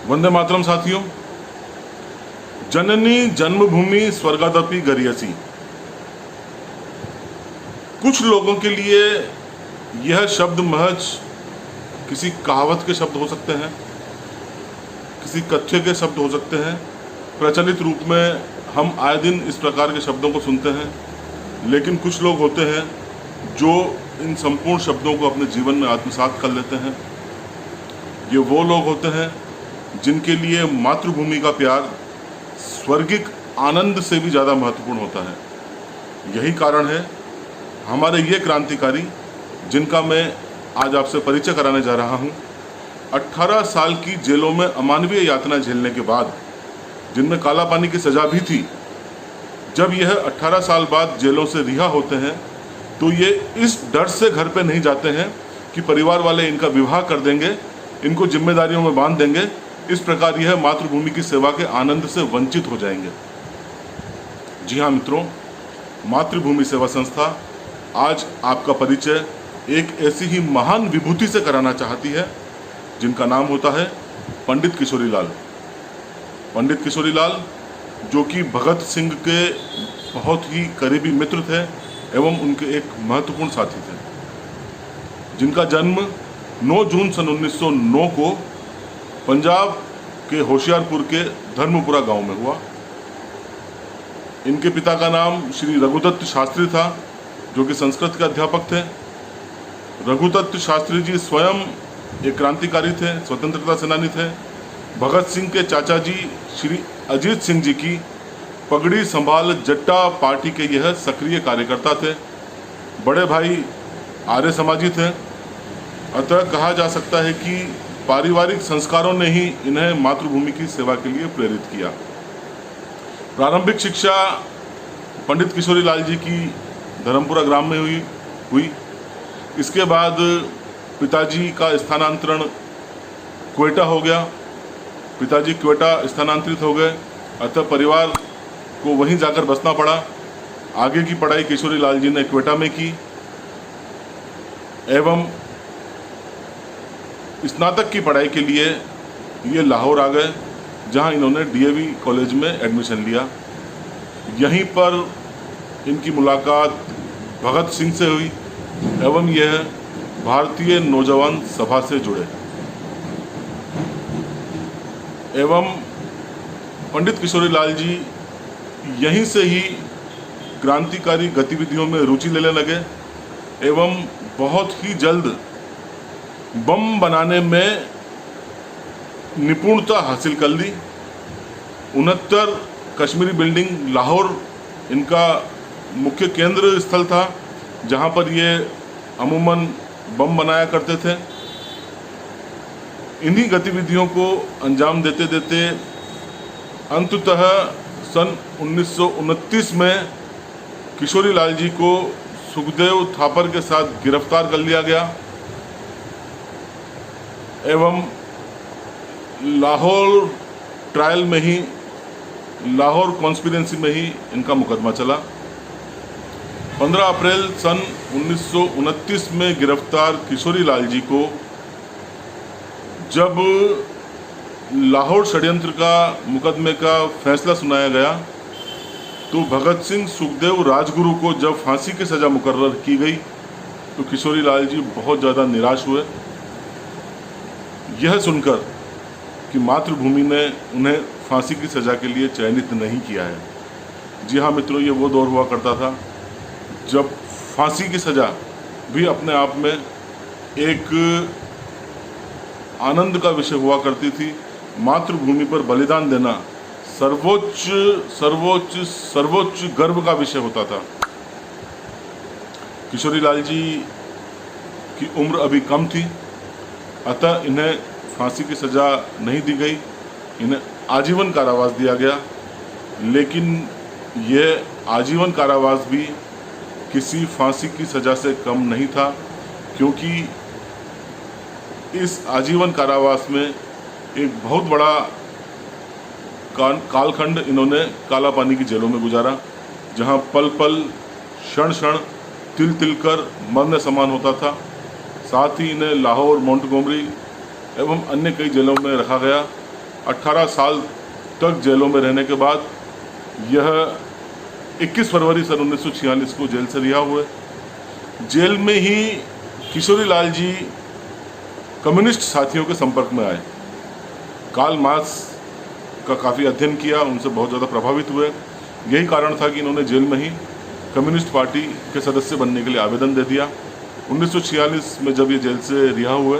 वंदे मातरम साथियों। जननी जन्मभूमि स्वर्गादपि गरियसी। कुछ लोगों के लिए यह शब्द महज किसी कहावत के शब्द हो सकते हैं, किसी कथ्य के शब्द हो सकते हैं। प्रचलित रूप में हम आए दिन इस प्रकार के शब्दों को सुनते हैं, लेकिन कुछ लोग होते हैं जो इन संपूर्ण शब्दों को अपने जीवन में आत्मसात कर लेते हैं। ये वो लोग होते हैं जिनके लिए मातृभूमि का प्यार स्वर्गिक आनंद से भी ज़्यादा महत्वपूर्ण होता है। यही कारण है हमारे ये क्रांतिकारी, जिनका मैं आज आपसे परिचय कराने जा रहा हूँ, 18 साल की जेलों में अमानवीय यातना झेलने के बाद, जिनमें काला पानी की सज़ा भी थी, जब यह 18 साल बाद जेलों से रिहा होते हैं तो ये इस डर से घर पे नहीं जाते हैं कि परिवार वाले इनका विवाह कर देंगे, इनको जिम्मेदारियों में बांध देंगे, इस प्रकार यह मातृभूमि की सेवा के आनंद से वंचित हो जाएंगे। जी हाँ मित्रों, मातृभूमि सेवा संस्था आज आपका परिचय एक ऐसी ही महान विभूति से कराना चाहती है जिनका नाम होता है पंडित किशोरी लाल। पंडित किशोरी लाल जो कि भगत सिंह के बहुत ही करीबी मित्र थे एवं उनके एक महत्वपूर्ण साथी थे, जिनका जन्म 9 जून सन 1909 को पंजाब के होशियारपुर के धर्मपुरा गांव में हुआ। इनके पिता का नाम श्री रघुदत्त शास्त्री था, जो कि संस्कृत के अध्यापक थे। रघुदत्त शास्त्री जी स्वयं एक क्रांतिकारी थे, स्वतंत्रता सेनानी थे। भगत सिंह के चाचा जी श्री अजीत सिंह जी की पगड़ी संभाल जट्टा पार्टी के यह सक्रिय कार्यकर्ता थे। बड़े भाई आर्य समाजी थे। अतः कहा जा सकता है कि पारिवारिक संस्कारों ने ही इन्हें मातृभूमि की सेवा के लिए प्रेरित किया। प्रारंभिक शिक्षा पंडित किशोरी लाल जी की धर्मपुरा ग्राम में हुई। इसके बाद पिताजी का स्थानांतरण क्वेटा हो गया। पिताजी क्वेटा स्थानांतरित हो गए, अतः परिवार को वहीं जाकर बसना पड़ा। आगे की पढ़ाई किशोरी लाल जी ने क्वेटा में की एवं स्नातक की पढ़ाई के लिए ये लाहौर आ गए, जहां इन्होंने डीएवी कॉलेज में एडमिशन लिया। यहीं पर इनकी मुलाकात भगत सिंह से हुई एवं यह भारतीय नौजवान सभा से जुड़े एवं पंडित किशोरी लाल जी यहीं से ही क्रांतिकारी गतिविधियों में रुचि लेने लगे एवं बहुत ही जल्द बम बनाने में निपुणता हासिल कर ली। 69 कश्मीरी बिल्डिंग लाहौर इनका मुख्य केंद्र स्थल था, जहां पर ये अमूमन बम बनाया करते थे। इन्हीं गतिविधियों को अंजाम देते देते अंततः सन 1929 में किशोरी लाल जी को सुखदेव थापर के साथ गिरफ्तार कर लिया गया एवं लाहौर ट्रायल में ही, लाहौर कॉन्स्पिरेंसी में ही इनका मुकदमा चला। 15 अप्रैल सन 1929 में गिरफ्तार किशोरी लाल जी को जब लाहौर षड्यंत्र का मुकदमे का फैसला सुनाया गया, तो भगत सिंह सुखदेव राजगुरु को जब फांसी की सज़ा मुकर्रर की गई तो किशोरी लाल जी बहुत ज़्यादा निराश हुए, यह सुनकर कि मातृभूमि ने उन्हें फांसी की सज़ा के लिए चयनित नहीं किया है। जी हाँ मित्रों, ये वो दौर हुआ करता था जब फांसी की सज़ा भी अपने आप में एक आनंद का विषय हुआ करती थी। मातृभूमि पर बलिदान देना सर्वोच्च सर्वोच्च सर्वोच्च गर्व का विषय होता था। किशोरी लाल जी की उम्र अभी कम थी, अतः इन्हें फांसी की सज़ा नहीं दी गई, इन्हें आजीवन कारावास दिया गया। लेकिन यह आजीवन कारावास भी किसी फांसी की सज़ा से कम नहीं था, क्योंकि इस आजीवन कारावास में एक बहुत बड़ा कालखंड इन्होंने काला पानी की जेलों में गुजारा, जहां पल पल क्षण क्षण तिल तिल कर मरने समान होता था। साथ ही इन्हें लाहौर, मोंटगोमरी एवं अन्य कई जेलों में रखा गया 18 साल तक जेलों में रहने के बाद यह 21 फरवरी सन 1946 को जेल से रिहा हुए। जेल में ही किशोरी लाल जी कम्युनिस्ट साथियों के संपर्क में आए, कार्ल मार्क्स का काफ़ी अध्ययन किया, उनसे बहुत ज़्यादा प्रभावित हुए। यही कारण था कि इन्होंने जेल में ही कम्युनिस्ट पार्टी के सदस्य बनने के लिए आवेदन दे दिया। 1946 में जब ये जेल से रिहा हुए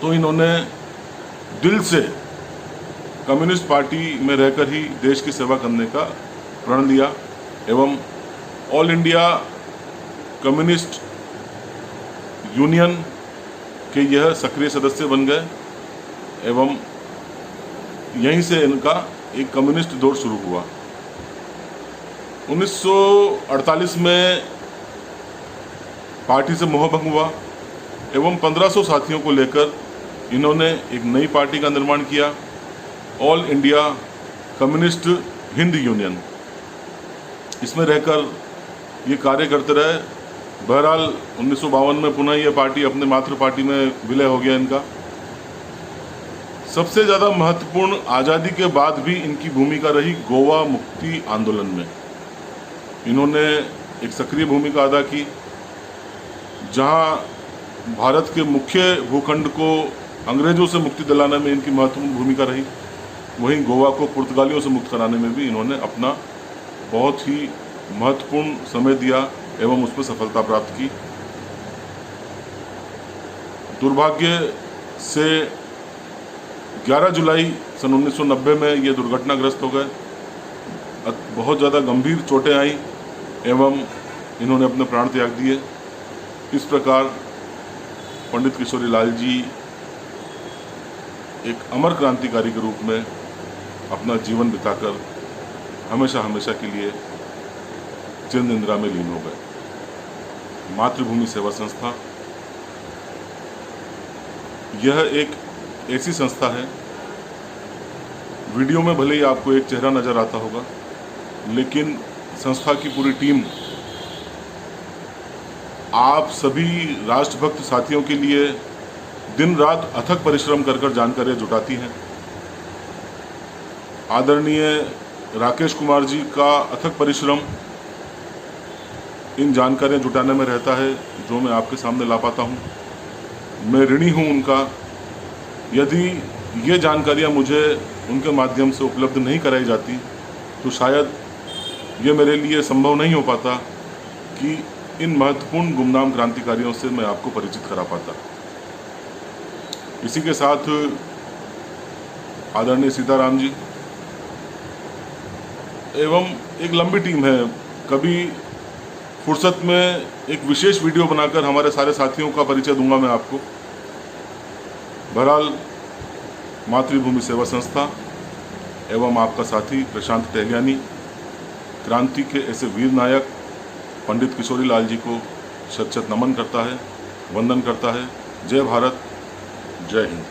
तो इन्होंने दिल से कम्युनिस्ट पार्टी में रहकर ही देश की सेवा करने का प्रण लिया एवं ऑल इंडिया कम्युनिस्ट यूनियन के यह सक्रिय सदस्य बन गए एवं यहीं से इनका एक कम्युनिस्ट दौर शुरू हुआ। 1948 में पार्टी से मोहभंग हुआ एवं 1500 साथियों को लेकर इन्होंने एक नई पार्टी का निर्माण किया, all India communist Hind union. इसमें रहकर ये कार्य करते रहे। बहरहाल 1952 में पुनः ये पार्टी अपने मातृ पार्टी में विलय हो गया इनका। सबसे ज़्यादा महत्वपूर्ण आज़ादी के बाद भी इनकी भूमिका रही गोवा मुक्ति आंदोलन में। इन्होंने एक सक्रिय भूमिका अदा की, जहां भारत के मुख्य भूखंड को अंग्रेज़ों से मुक्ति दिलाने में इनकी महत्वपूर्ण भूमिका रही, वहीं गोवा को पुर्तगालियों से मुक्त कराने में भी इन्होंने अपना बहुत ही महत्वपूर्ण समय दिया एवं उसमें सफलता प्राप्त की। दुर्भाग्य से 11 जुलाई सन 1990 में ये दुर्घटनाग्रस्त हो गए। बहुत ज़्यादा गंभीर चोटें आई एवं इन्होंने अपने प्राण त्याग दिए। इस प्रकार पंडित किशोरी लाल जी एक अमर क्रांतिकारी के रूप में अपना जीवन बिताकर हमेशा हमेशा के लिए चिर निद्रा में लीन हो गए। मातृभूमि सेवा संस्था यह एक ऐसी संस्था है, वीडियो में भले ही आपको एक चेहरा नजर आता होगा, लेकिन संस्था की पूरी टीम आप सभी राष्ट्रभक्त साथियों के लिए दिन रात अथक परिश्रम कर जानकारियां जुटाती हैं। आदरणीय राकेश कुमार जी का अथक परिश्रम इन जानकारियां जुटाने में रहता है, जो मैं आपके सामने ला पाता हूं। मैं ऋणी हूं उनका। यदि ये जानकारियां मुझे उनके माध्यम से उपलब्ध नहीं कराई जाती तो शायद ये मेरे लिए संभव नहीं हो पाता कि इन महत्वपूर्ण गुमनाम क्रांतिकारियों से मैं आपको परिचित करा पाता। इसी के साथ आदरणीय सीताराम जी एवं एक लंबी टीम है। कभी फुर्सत में एक विशेष वीडियो बनाकर हमारे सारे साथियों का परिचय दूंगा मैं आपको। बहरहाल मातृभूमि सेवा संस्था एवं आपका साथी प्रशांत टहलियानी क्रांति के ऐसे वीर नायक पंडित किशोरी लाल जी को शत शत नमन करता है, वंदन करता है। जय भारत, जय हिंद।